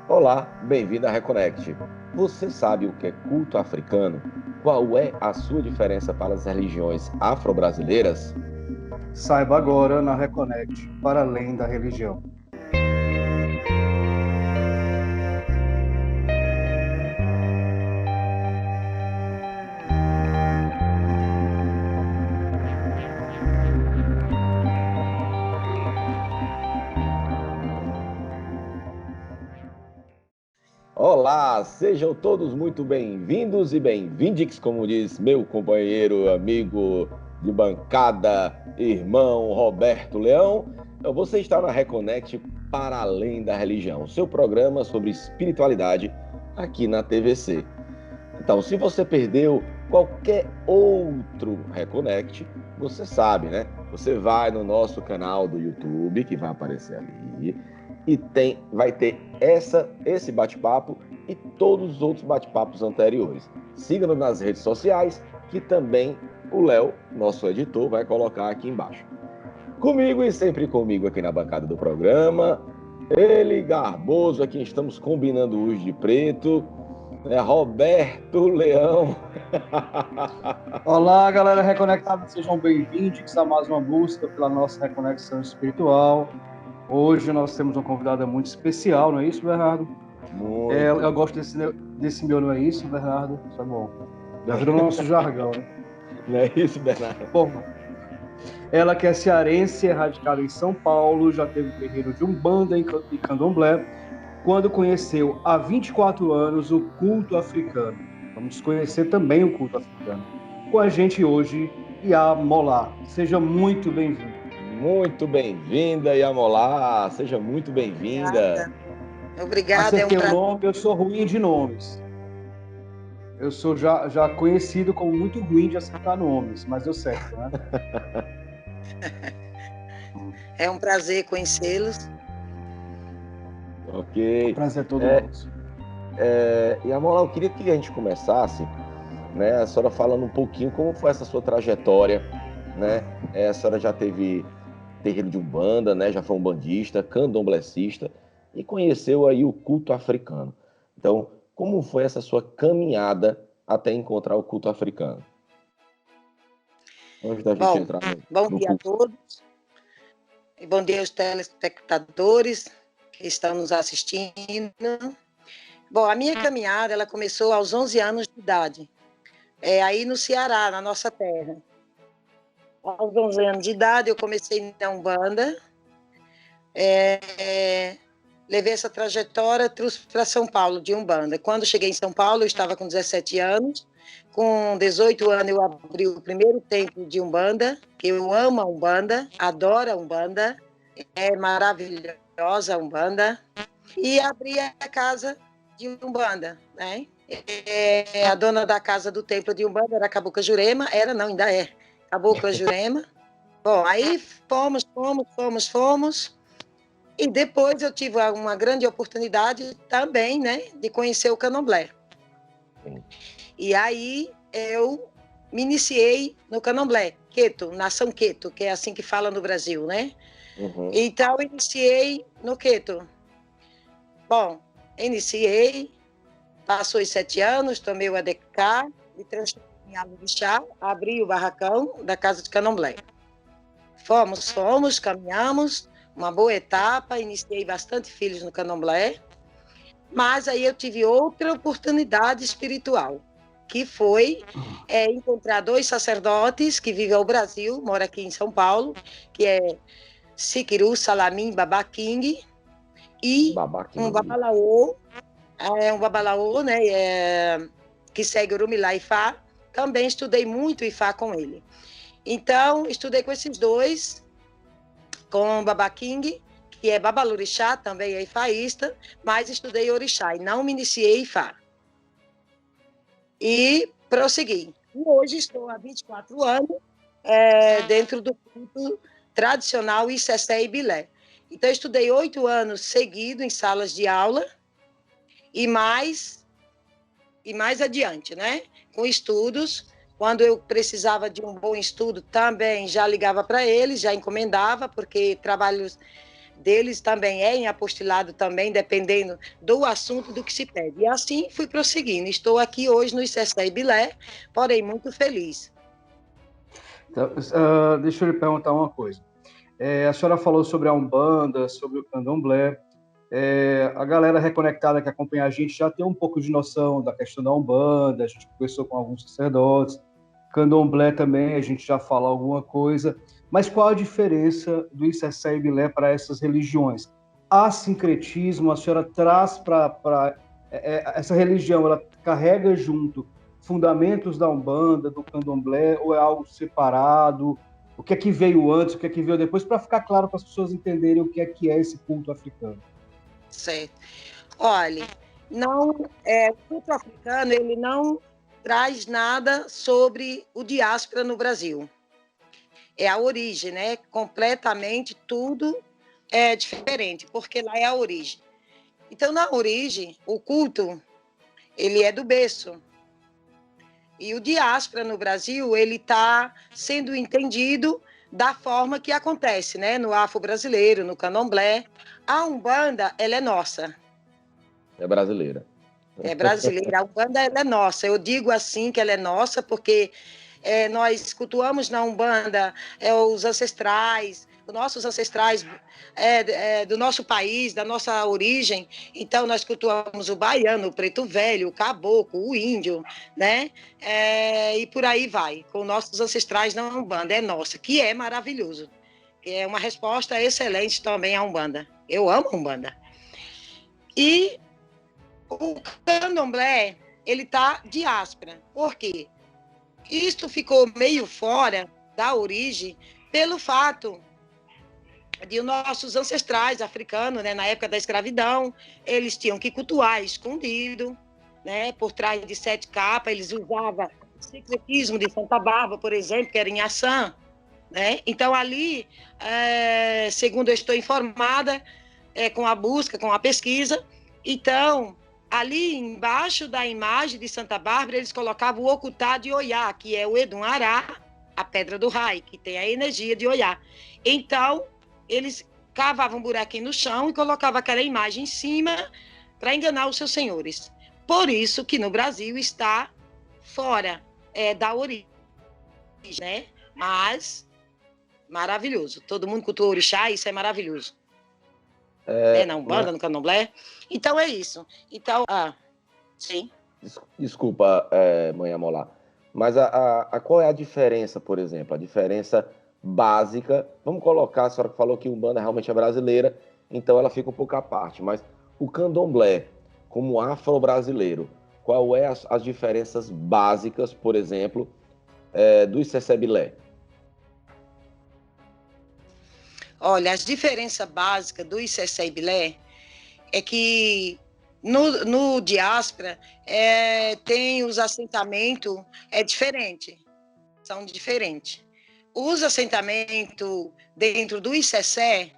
Olá, bem-vindo à Reconnect. Você sabe o que é culto africano? Qual é a sua diferença para as religiões afro-brasileiras? Saiba agora na Reconnect, para além da religião. Olá, sejam todos muito bem-vindos e bem-vindes, como diz meu companheiro, amigo de bancada, irmão Roberto Leão. Então, você está na Reconnect para além da religião, seu programa sobre espiritualidade aqui na TVC. Então, se você perdeu qualquer outro Reconnect, você sabe, né? Você vai no nosso canal do YouTube, que vai aparecer ali, e vai ter esse bate-papo e todos os outros bate-papos anteriores. Siga-nos nas redes sociais, que também o Léo, nosso editor, vai colocar aqui embaixo. Comigo e sempre comigo aqui na bancada do programa, ele, Garboso, a quem estamos combinando hoje de preto, Roberto Leão. Olá, galera reconectada, sejam bem-vindos a mais uma busca pela nossa reconexão espiritual. Hoje nós temos uma convidada muito especial, não é isso, Bernardo? Muito. Eu gosto desse meu, não é isso, Bernardo? Isso é bom. Já virou nosso jargão, né? Não é isso, Bernardo? Bom, ela que é cearense, é radicada em São Paulo, já teve terreiro de Umbanda e Candomblé, quando conheceu há 24 anos o culto africano. Vamos conhecer também o culto africano. Com a gente hoje, Iamolá. Seja muito bem-vinda. Muito bem-vinda, Iamolá. Seja muito bem-vinda. Obrigada, Acertei o nome, eu sou ruim de nomes. Eu sou já conhecido como muito ruim de acertar nomes, mas deu certo, né? É um prazer conhecê-los. Ok. Prazer todo nosso. Iamolá, eu queria que a gente começasse, né? A senhora falando um pouquinho como foi essa sua trajetória, né? A senhora já teve terreiro de Umbanda, né? Já foi umbandista, candomblessista e conheceu aí o culto africano. Então, como foi essa sua caminhada até encontrar o culto africano? Antes da gente entrar bom dia a todos. E bom dia aos telespectadores que estão nos assistindo. Bom, a minha caminhada ela começou aos 11 anos de idade, aí no Ceará, na nossa terra. Aos 11 anos de idade eu comecei na Umbanda, levei essa trajetória, trouxe para São Paulo de Umbanda. Quando cheguei em São Paulo, eu estava com 17 anos. Com 18 anos, eu abri o primeiro templo de Umbanda, que eu amo a Umbanda, adoro a Umbanda, é maravilhosa a Umbanda. E abri a casa de Umbanda, né? A dona da casa do templo de Umbanda era a Cabocla Jurema, ainda é, Cabocla Jurema. Bom, aí fomos. E depois eu tive uma grande oportunidade também, né, de conhecer o Candomblé. E aí eu me iniciei no Candomblé, Queto, Nação Queto, que é assim que fala no Brasil, né? Uhum. Então, eu iniciei no Queto. Bom, iniciei, passou os 7 anos, tomei o ADK, me transformei em alorixá, abri o barracão da Casa de Candomblé. Fomos, caminhamos, uma boa etapa, iniciei bastante filhos no Candomblé, mas aí eu tive outra oportunidade espiritual, que foi encontrar 2 sacerdotes que vivem no Brasil, moram aqui em São Paulo, que é Sikiru Salamim Baba King e um babalaô, né, que segue o Rumilá Ifá. Também estudei muito Ifá com ele. Então, estudei com esses 2, com o Baba King, que é babalorixá, também é ifaísta, mas estudei orixá e não me iniciei Ifá. E prossegui. E hoje estou há 24 anos dentro do culto tradicional Icessé e Bilé. Então, estudei 8 anos seguidos em salas de aula e mais adiante, né? Com estudos. Quando eu precisava de um bom estudo, também já ligava para eles, já encomendava, porque trabalhos deles também é em apostilado também, dependendo do assunto do que se pede. E assim fui prosseguindo. Estou aqui hoje no ICC Bilé, porém muito feliz. Então, deixa eu lhe perguntar uma coisa. A senhora falou sobre a Umbanda, sobre o Candomblé. A galera reconectada que acompanha a gente já tem um pouco de noção da questão da Umbanda, a gente conversou com alguns sacerdotes. Candomblé também, a gente já fala alguma coisa. Mas qual a diferença do Icessé e Bilé para essas religiões? Há sincretismo? A senhora traz para essa religião, ela carrega junto fundamentos da Umbanda, do Candomblé, ou é algo separado? O que é que veio antes, o que é que veio depois, para ficar claro para as pessoas entenderem o que é esse culto africano? Certo. Olha, o culto africano, ele não traz nada sobre o diáspora no Brasil. É a origem, né? Completamente tudo é diferente, porque lá é a origem. Então, na origem, o culto, ele é do berço. E o diáspora no Brasil, ele está sendo entendido da forma que acontece, né? No afro-brasileiro, no candomblé. A Umbanda, ela é nossa. É brasileira. É brasileira. A Umbanda, ela é nossa. Eu digo assim que ela é nossa porque nós cultuamos na Umbanda os ancestrais, os nossos ancestrais do nosso país, da nossa origem. Então, nós cultuamos o baiano, o preto velho, o caboclo, o índio, né? E por aí vai, com nossos ancestrais na Umbanda. É nossa, que é maravilhoso. É uma resposta excelente também à Umbanda. Eu amo a Umbanda. E o candomblé, ele está diáspora. Por quê? Isto ficou meio fora da origem pelo fato de nossos ancestrais africanos, né, na época da escravidão, eles tinham que cultuar escondido, né, por trás de 7 capas, eles usavam o secretismo de Santa Bárbara, por exemplo, que era em Assam, né? Então, ali, segundo eu estou informada, com a busca, com a pesquisa, então, ali embaixo da imagem de Santa Bárbara, eles colocavam o Okutá de Oiá, que é o Edum Ará, a pedra do Rai, que tem a energia de Oiá. Então, eles cavavam um buraquinho no chão e colocavam aquela imagem em cima para enganar os seus senhores. Por isso que no Brasil está fora da origem, né? Mas, maravilhoso. Todo mundo cultua orixá, isso é maravilhoso. Na Umbanda, no Candomblé. Então, é isso. Então, sim. Desculpa, mãe Amolá, mas qual é a diferença, por exemplo? A diferença básica, vamos colocar, a senhora que falou que Umbanda realmente é brasileira, então ela fica um pouco à parte, mas o Candomblé, como afro-brasileiro, qual é as diferenças básicas, por exemplo, do Icessé Bilé? Olha, as diferenças básicas do Icessé Bilé é que no diáspora tem os assentamentos diferentes, são diferentes. Os assentamentos dentro do Icessé,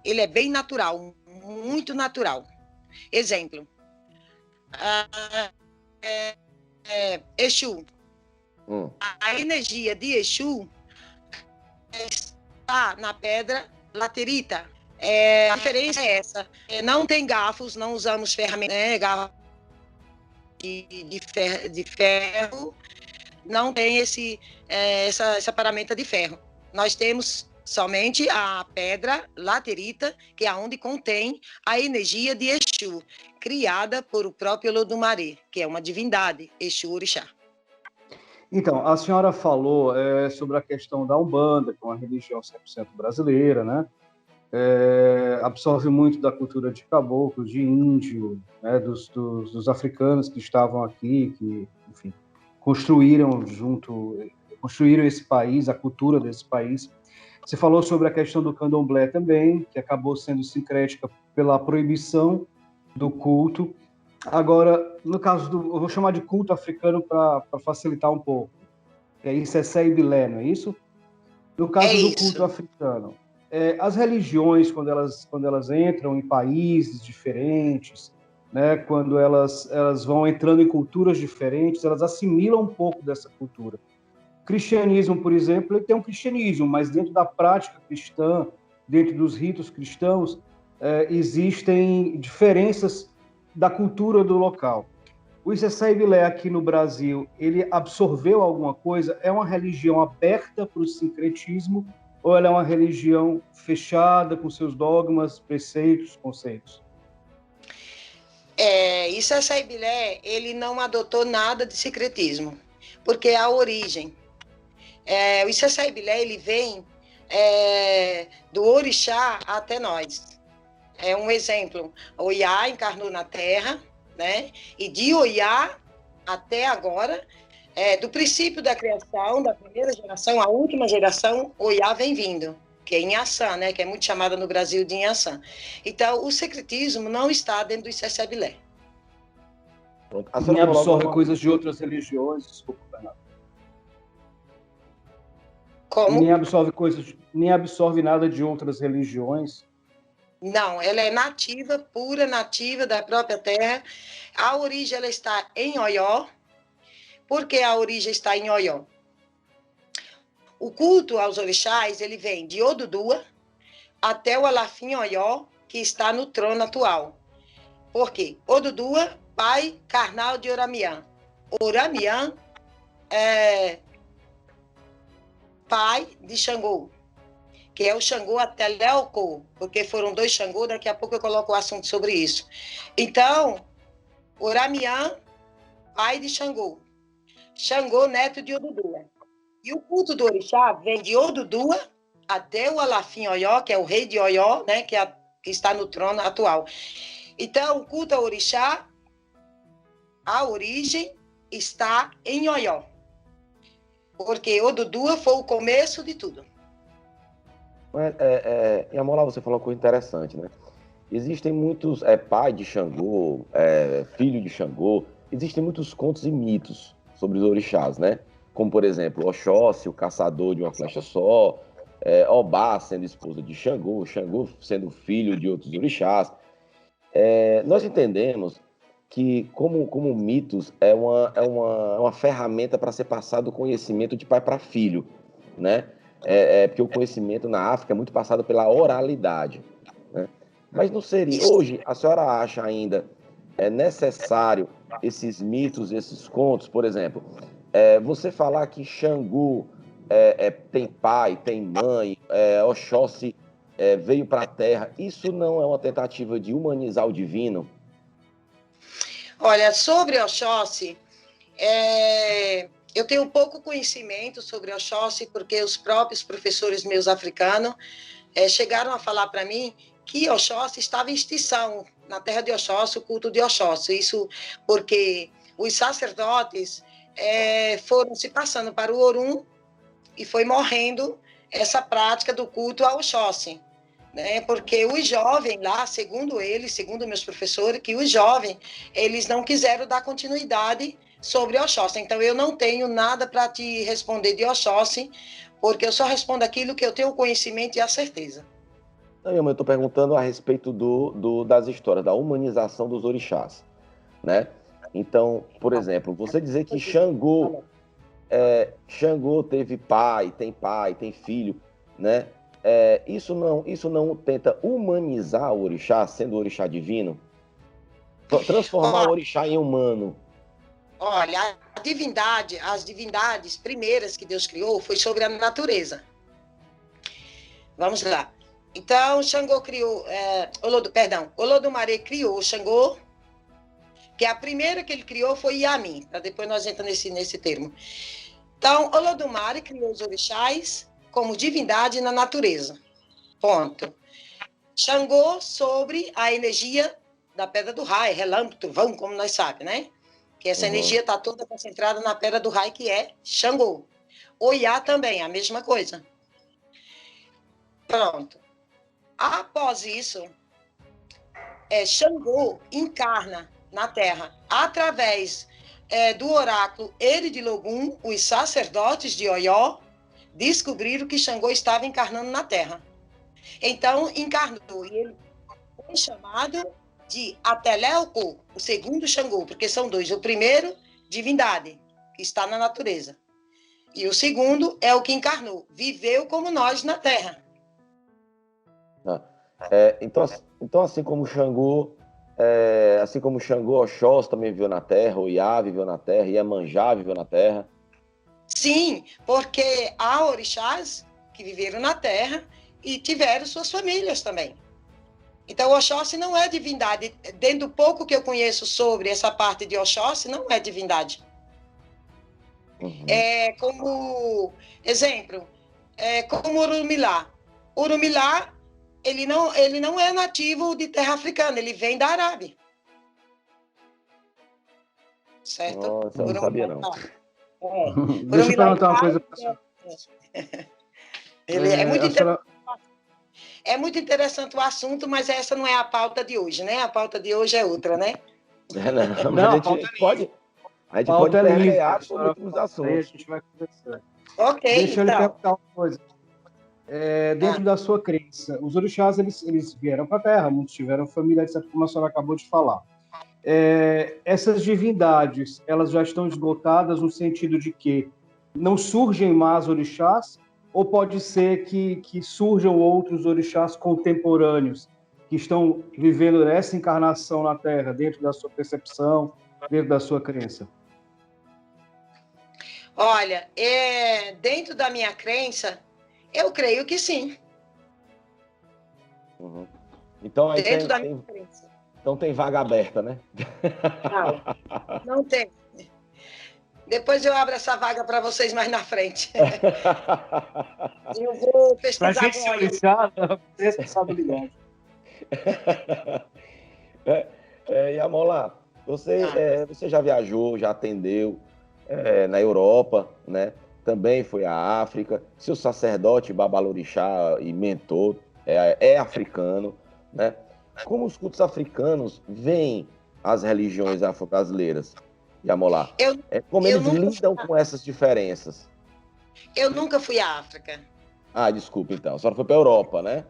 ele é bem natural, muito natural. Exemplo, Exu. A energia de Exu está na pedra laterita. A diferença é essa. Não tem garfos, não usamos ferramentas, garfos de ferro, não tem essa paramenta de ferro. Nós temos somente a pedra laterita, que é onde contém a energia de Exu, criada por o próprio Olodumare, que é uma divindade, Exu Orixá. Então, a senhora falou sobre a questão da Umbanda, que é uma religião 100% brasileira, né? Absorve muito da cultura de caboclos, de índio, né? dos africanos que estavam aqui, que, enfim, construíram esse país, a cultura desse país. Você falou sobre a questão do candomblé também, que acabou sendo sincrética pela proibição do culto. Agora, no caso eu vou chamar de culto africano para facilitar um pouco, que é Icessé e Bilé, não é isso? No caso do culto africano, as religiões, quando elas entram em países diferentes, né, quando elas vão entrando em culturas diferentes, elas assimilam um pouco dessa cultura. O cristianismo, por exemplo, ele tem um cristianismo, mas dentro da prática cristã, dentro dos ritos cristãos, existem diferenças da cultura do local. O Icessai-Bilé aqui no Brasil, ele absorveu alguma coisa? É uma religião aberta para o sincretismo ou ela é uma religião fechada com seus dogmas, preceitos, conceitos? Icessai-Bilé, ele não adotou nada de sincretismo, porque a origem. O Icessai-Bilé, ele vem do orixá até nós. É um exemplo. Oiá encarnou na Terra, né? E de Oiá até agora, do princípio da criação, da primeira geração à última geração, Oiá vem vindo, que é Inhaçã, né? Que é muito chamada no Brasil de Inhaçã. Então, o secretismo não está dentro do Icessai-Bilé. Nem absorve coisas de outras religiões, desculpa, Fernando. Como? Nem absorve nada de outras religiões. Não, ela é nativa, pura, nativa da própria terra. A origem ela está em Oió. Por que a origem está em Oió? O culto aos orixás, ele vem de Odudua até o Alafim Oió, que está no trono atual. Por quê? Odudua, pai carnal de Oramiã. Oramiã é pai de Xangô, que é o Xangô Atelelco, porque foram 2 Xangô, daqui a pouco eu coloco o assunto sobre isso. Então, Oramiã, pai de Xangô. Xangô, neto de Odudua. E o culto do orixá vem de Odudua até o Alafim Oió, que é o rei de Oió, né, que está no trono atual. Então, o culto ao orixá, a origem está em Oió. Porque Odudua foi o começo de tudo. Yamola, você falou uma coisa interessante, né? Existem muitos, pai de Xangô, filho de Xangô, existem muitos contos e mitos sobre os orixás, né? Como, por exemplo, Oxóssi, o caçador de uma flecha só, Obá sendo esposa de Xangô, Xangô sendo filho de outros orixás. Nós entendemos que, como mitos, é uma ferramenta para ser passado o conhecimento de pai para filho, né? Porque o conhecimento na África é muito passado pela oralidade, né? Mas não seria, hoje, a senhora acha ainda necessário esses mitos, esses contos, por exemplo, você falar que Xangô tem pai, tem mãe, Oxóssi veio para a Terra, isso não é uma tentativa de humanizar o divino? Olha, sobre Oxóssi, eu tenho pouco conhecimento sobre Oxóssi, porque os próprios professores meus africanos chegaram a falar para mim que Oxóssi estava em extinção, na terra de Oxóssi, o culto de Oxóssi. Isso porque os sacerdotes foram se passando para o Orum e foi morrendo essa prática do culto ao Oxóssi. Né? Porque os jovens lá, segundo eles, segundo meus professores, que os jovens, eles não quiseram dar continuidade sobre Oxóssi. Então, eu não tenho nada para te responder de Oxóssi, porque eu só respondo aquilo que eu tenho conhecimento e a certeza. Não, eu estou perguntando a respeito das histórias, da humanização dos orixás, né? Então, por exemplo, você dizer que Xangô teve pai, tem filho, né? Isso não tenta humanizar o orixá, sendo o orixá divino? Transformar o orixá em humano? Olha, as divindades primeiras que Deus criou foi sobre a natureza. Vamos lá. Então, Xangô criou, Olodumare criou Xangô, que a primeira que ele criou foi Yamin, para depois nós entramos nesse termo. Então, Olodumare criou os orixás como divindade na natureza. Ponto. Xangô sobre a energia da pedra do raio, relâmpago, trovão, como nós sabemos, né? Que essa energia está toda concentrada na pedra do raio, que é Xangô. Oiá também, a mesma coisa. Pronto. Após isso, Xangô encarna na Terra através do oráculo Ere de Logum. Os sacerdotes de Oió descobriram que Xangô estava encarnando na Terra. Então, encarnou, e ele foi chamado de Atelelco, o segundo Xangô, porque são 2. O primeiro, divindade, que está na natureza. E o segundo é o que encarnou, viveu como nós na Terra. Então, assim como Xangô, Oxóssi também viveu na Terra, Oiá viveu na Terra, Iemanjá viveu na Terra. Sim, porque há orixás que viveram na Terra e tiveram suas famílias também. Então, Oxóssi não é divindade. Dentro do pouco que eu conheço sobre essa parte de Oxóssi, não é divindade. Uhum. Como exemplo, como Orumilá. Orumilá, ele não é nativo de terra africana, ele vem da Arábia. Certo? Nossa, eu não sabia, não. Deixa eu perguntar uma coisa para a senhora. Ele é muito interessante. É muito interessante o assunto, mas essa não é a pauta de hoje, né? A pauta de hoje é outra, né? Não, mas a gente pode permear por outros assuntos. Aí a gente vai conversar. Ok, Deixa eu lhe então. perguntar uma coisa. Dentro da sua crença, os orixás, eles vieram para a Terra, muitos tiveram família, etc., como a senhora acabou de falar. Essas divindades, elas já estão esgotadas no sentido de que não surgem mais orixás, ou pode ser que surjam outros orixás contemporâneos que estão vivendo essa encarnação na Terra, dentro da sua percepção, dentro da sua crença? Olha, dentro da minha crença, eu creio que sim. Uhum. Então, aí dentro da minha crença. Então tem vaga aberta, né? Não tem. Depois eu abro essa vaga para vocês mais na frente. Eu vou pesquisar. Para a gente se orixá, responsabilidade. Yamola, você já viajou, já atendeu na Europa, né? Também foi à África. Seu sacerdote babalorixá e mentor é africano, né? Como os cultos africanos veem as religiões afro-brasileiras, Yamola? Como eles lidam com essas diferenças? Eu nunca fui à África. Ah, desculpa, então. A senhora foi para a Europa, né?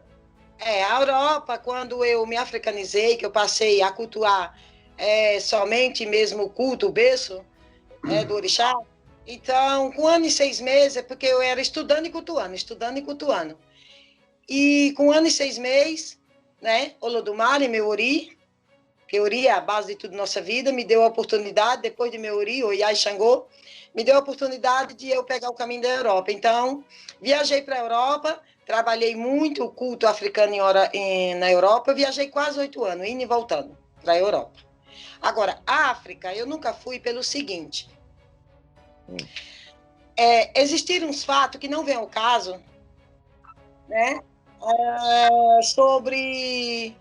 A Europa, quando eu me africanizei, que eu passei a cultuar somente mesmo o culto, o berço do orixá. Então, com 1 ano e 6 meses, porque eu era estudando e cultuando. E com 1 ano e 6 meses, né, Olodumare, meu Ori, que Ori é a base de tudo na nossa vida, me deu a oportunidade, depois de meu Ori, Oiá e Xangô, me deu a oportunidade de eu pegar o caminho da Europa. Então, viajei para a Europa, trabalhei muito o culto africano na Europa, viajei quase 8 anos, indo e voltando para a Europa. Agora, a África, eu nunca fui pelo seguinte. Existiram uns fatos que não vêm ao caso, né? Sobre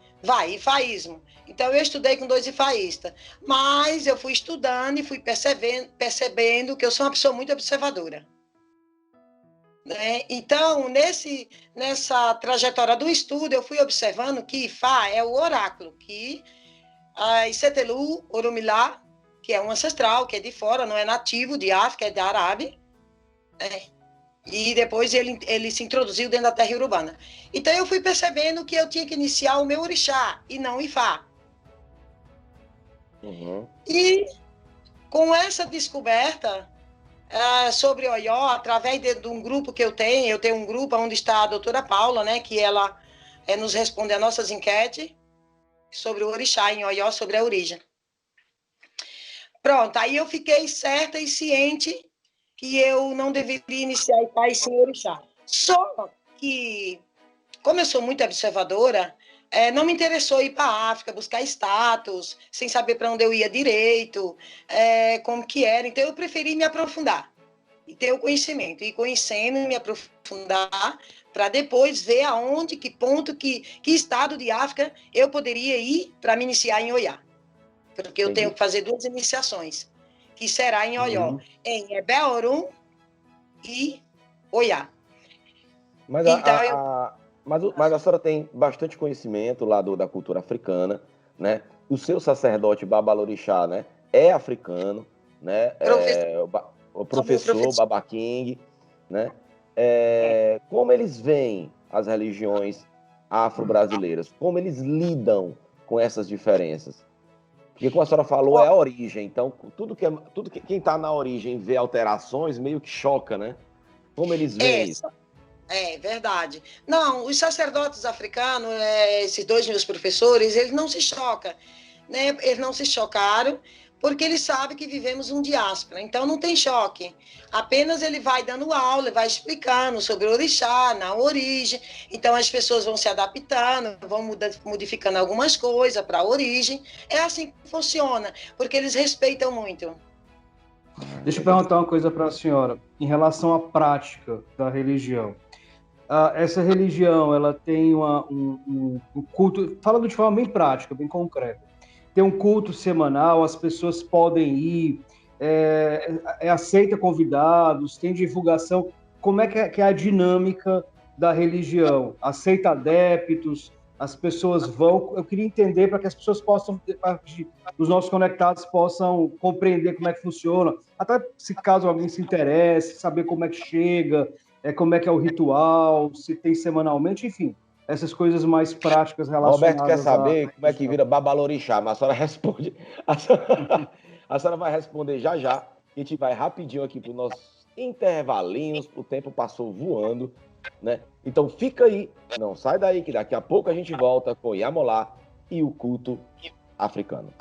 ifaísmo. Então, eu estudei com 2 ifaístas, mas eu fui estudando e fui percebendo que eu sou uma pessoa muito observadora. Né? Então, nessa trajetória do estudo, eu fui observando que Ifá é o oráculo, que Isetelu, Orumilá, que é um ancestral, que é de fora, não é nativo de África, é da Arábia, e depois ele se introduziu dentro da terra urbana. Então, eu fui percebendo que eu tinha que iniciar o meu orixá, e não Ifá. Uhum. E, com essa descoberta sobre Oió, através de um grupo que eu tenho um grupo onde está a doutora Paula, né, que ela nos responde as nossas enquetes sobre o orixá em Oió, sobre a origem. Pronto, aí eu fiquei certa e ciente que eu não deveria iniciar Ifá e sim orixá. Só que, como eu sou muito observadora, não me interessou ir para a África, buscar status, sem saber para onde eu ia direito, como que era. Então, eu preferi me aprofundar e ter o conhecimento. E conhecendo, me aprofundar, para depois ver aonde, que ponto, que estado de África eu poderia ir para me iniciar em Oiá. Porque eu tenho que fazer 2 iniciações, que será em Oió, em Ebé-Orum e Oiá. Mas, mas a senhora tem bastante conhecimento lá da cultura africana, né? O seu sacerdote babalorixá, né, é africano, né? O professor Baba King, né? Como eles veem as religiões afro-brasileiras? Como eles lidam com essas diferenças? Porque, como a senhora falou, é a origem. Então, tudo que quem está na origem vê alterações, meio que choca, né? Como eles veem isso? É verdade. Não, os sacerdotes africanos, esses dois meus professores, eles não se chocam, né? Eles não se chocaram porque eles sabem que vivemos um diáspora, então não tem choque. Apenas ele vai dando aula, vai explicando sobre o orixá, na origem, então as pessoas vão se adaptando, vão modificando algumas coisas para a origem. É assim que funciona, porque eles respeitam muito. Deixa eu perguntar uma coisa para a senhora, em relação à prática da religião. Essa religião, ela tem um culto, falando de forma bem prática, bem concreta, tem um culto semanal, as pessoas podem ir, aceita convidados, tem divulgação. Como é que é a dinâmica da religião? Aceita adeptos, as pessoas vão. Eu queria entender para que as pessoas possam, os nossos conectados possam compreender como é que funciona, até se caso alguém se interesse, saber como é que chega, como é que é o ritual, se tem semanalmente, enfim, essas coisas mais práticas Roberto quer relacionadas à saber como é que vira babalorixá, mas a senhora responde. A senhora vai responder já já. A gente vai rapidinho aqui para os nossos intervalinhos. O tempo passou voando, né? Então fica aí, não sai daí, que daqui a pouco a gente volta com Yamolá e o culto africano.